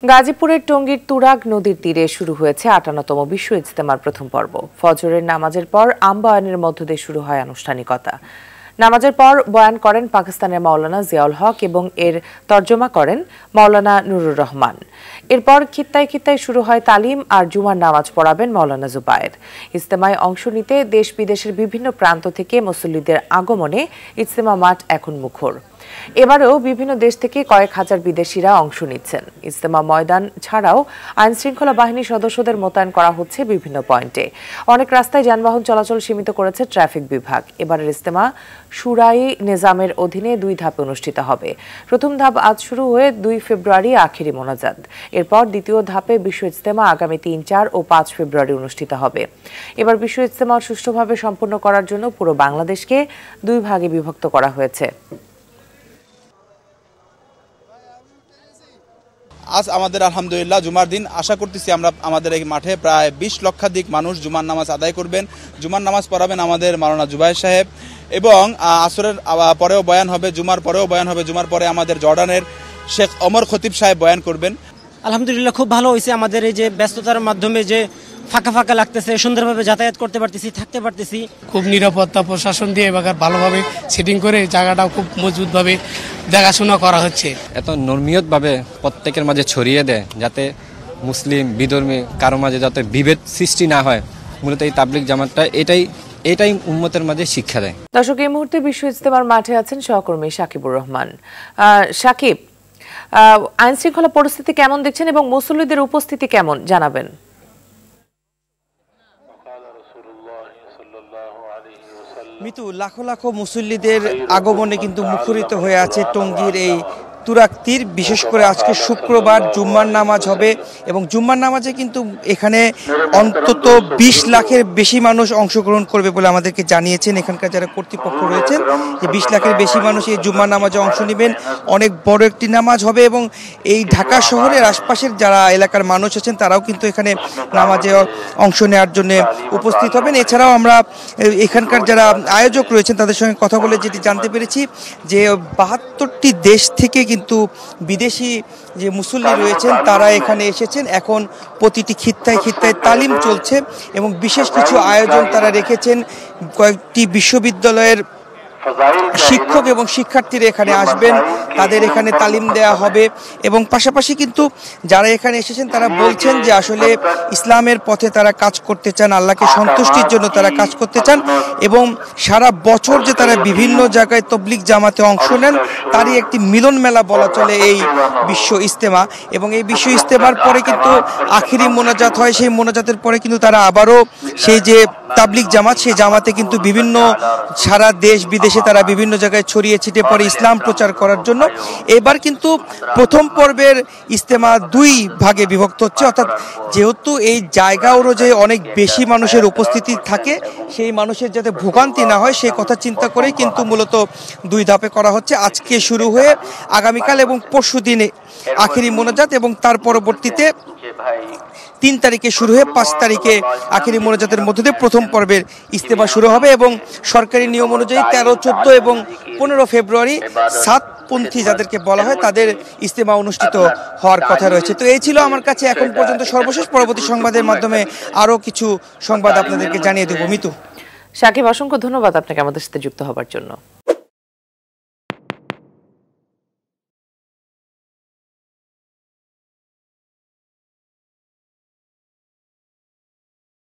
গাজীপুরের টঙ্গীর তুরাগ নদীর তীরে শুরু হয়েছে ৫৮তম বিশ্ব ইজতেমার প্রথম পর্ব। ফজরের নামাজের পর আমবয়ানের মধ্য দিয়ে শুরু হয় আনুষ্ঠানিকতা। নামাজের পর বয়ান করেন পাকিস্তানের মাওলানা জিয়াউল হক এবং এর তর্জমা করেন মাওলানা নুরুর রহমান। এরপর খিত্তায় খিত্তায় শুরু হয় তালিম আর জুমার নামাজ পড়াবেন মাওলানা জুবায়ের। ইজতেমায় অংশ নিতে দেশ বিদেশের বিভিন্ন প্রান্ত থেকে মুসল্লিদের আগমনে ইজতেমা মাঠ এখন মুখর। এবারেও বিভিন্ন দেশ থেকে কয়েক হাজার বিদেশিরা অংশ নিচ্ছেন। ইজতেমা ময়দান ছাড়াও আইন শৃঙ্খলা বাহিনীর সদস্যদের মোতায়েন করা হচ্ছে বিভিন্ন পয়েন্টে। অনেক রাস্তায় যানবাহন চলাচল সীমিত করেছে ট্রাফিক বিভাগ। এবারের ইজতেমা শুরাই নিজামের অধীনে ২ ধাপে অনুষ্ঠিত হবে। প্রথম ধাপ আজ শুরু হয়ে ২ ফেব্রুয়ারি আখেরি মোনাজাত। এরপর দ্বিতীয় ধাপে বিশ্ব ইজতেমা আগামী ৩, ৪ ও ৫ ফেব্রুয়ারি অনুষ্ঠিত হবে। এবার বিশ্ব ইজতেমা সুষ্ঠুভাবে সম্পন্ন করার জন্য পুরো বাংলাদেশকে ২ ভাগে বিভক্ত করা হয়েছে। আজ আমাদের আলহামদুলিল্লাহ জুমার দিন। আশা করতেছি আমরা আমাদের এই মাঠে প্রায় ২০ লক্ষাধিক মানুষ জুমার নামাজ আদায় করবেন। জুমার নামাজ পড়াবেন আমাদের মাওলানা জুবায়ের সাহেব এবং আসরের পরেও বয়ান হবে, জুমার পরেও বয়ান হবে। জুমার পরে আমাদের জর্ডানের শেখ ওমর খতিব সাহেব বয়ান করবেন। আলহামদুলিল্লাহ খুব ভালো হয়েছে। আমাদের এই যে ব্যস্ততার মাধ্যমে যে ফাঁকা ফাঁকা লাগতেছে, সুন্দরভাবে যাতায়াত করতে পারতেছি, থাকতে পারতেছি। খুব নিরাপত্তা প্রশাসন দিয়ে এবার ভালোভাবে সেটিং করে জায়গাটাও খুব মজবুতভাবে দেখাশোনা করা হচ্ছে। এত নর্মিয়তভাবে প্রত্যেকের মাঝে ছড়িয়ে দেয় যাতে মুসলিম বিধর্মী কারো মাঝে যাতে বিভেদ সৃষ্টি না হয়। মূলত এই তাবলিগ জামাতটা এটাই উম্মতের মাঝে শিক্ষা দেয়। দর্শক, এই মুহূর্তে বিশ্ব ইজতেমার মাঠে আছেন সহকর্মী সাকিবুর রহমান। সাকিব, আইন শৃঙ্খলা পরিস্থিতি কেমন দেখছেন এবং মুসল্লিদের উপস্থিতি কেমন জানাবেন? মিতু, লাখো লাখো মুসল্লিদের আগমনে কিন্তু মুখরিত হয়ে আছে টঙ্গীর এই তুরাগ তীর। বিশেষ করে আজকে শুক্রবার জুম্মার নামাজ হবে এবং জুম্মার নামাজে কিন্তু এখানে অন্তত ২০ লাখের বেশি মানুষ অংশগ্রহণ করবে বলে আমাদেরকে জানিয়েছেন এখানকার যারা কর্তৃপক্ষ রয়েছেন, যে ২০ লাখের বেশি মানুষ এই জুম্মার নামাজে অংশ নেবেন। অনেক বড় একটি নামাজ হবে এবং এই ঢাকা শহরের আশপাশের যারা এলাকার মানুষ আছেন তারাও কিন্তু এখানে নামাজে অংশ নেওয়ার জন্য উপস্থিত হবেন। এছাড়াও আমরা এখানকার যারা আয়োজক রয়েছেন তাদের সঙ্গে কথা বলে যেটি জানতে পেরেছি যে ৭২টি দেশ থেকে কিন্তু বিদেশি যে মুসল্লি রয়েছেন তারা এখানে এসেছেন। এখন প্রতিটি খিত্তায় খিত্তায় তালিম চলছে এবং বিশেষ কিছু আয়োজন তারা রেখেছেন। কয়েকটি বিশ্ববিদ্যালয়ের শিক্ষক এবং শিক্ষার্থীরা এখানে আসবেন, তাদের এখানে তালিম দেওয়া হবে এবং পাশাপাশি কিন্তু যারা এখানে এসেছেন তারা বলছেন যে আসলে ইসলামের পথে তারা কাজ করতে চান, আল্লাহকে সন্তুষ্টির জন্য তারা কাজ করতে চান এবং সারা বছর যে তারা বিভিন্ন জায়গায় তবলিগ জামাতে অংশ নেন তারই একটি মিলন মেলা বলা চলে এই বিশ্ব ইজতেমা। এবং এই বিশ্ব ইজতেমার পরে কিন্তু আখিরি মোনাজাত হয়। সেই মোনাজাতের পরে কিন্তু তারা আবারও সেই যে তাবলিগ জামাত, সেই জামাতে কিন্তু বিভিন্ন সারা দেশ বিদেশে তারা বিভিন্ন জায়গায় ছড়িয়ে ছিটে পড়ে ইসলাম প্রচার করার জন্য। এবার কিন্তু প্রথম পর্বের ইজতেমা ২ ভাগে বিভক্ত হচ্ছে, অর্থাৎ যেহেতু এই জায়গা অনুযায়ী অনেক বেশি মানুষের উপস্থিতি থাকে, সেই মানুষের যাতে ভোগান্তি না হয় সেই কথা চিন্তা করেই কিন্তু মূলত ২ ধাপে করা হচ্ছে। আজকে শুরু হয়ে আগামীকাল এবং পরশু দিনে আখেরি মোনাজাত এবং তার পরবর্তীতে ৩ তারিখে শুরু হয়ে ৫ তারিখে আখেরি মোনাজাতের মধ্যে দিয়ে প্রথম পর্বের ইজতেমা শুরু হবে এবং সরকারি নিয়ম অনুযায়ী ১৩, ১৪ এবং ১৫ ফেব্রুয়ারি সাতপন্থী যাদেরকে বলা হয় তাদের ইজতেমা অনুষ্ঠিত হওয়ার কথা রয়েছে। তো এই ছিল আমার কাছে এখন পর্যন্ত সর্বশেষ। পরবর্তী সংবাদের মাধ্যমে আরও কিছু সংবাদ আপনাদেরকে জানিয়ে দেব। মিতু। সাকিব, অসংখ্য ধন্যবাদ আপনাকে আমাদের সাথে যুক্ত হবার জন্য।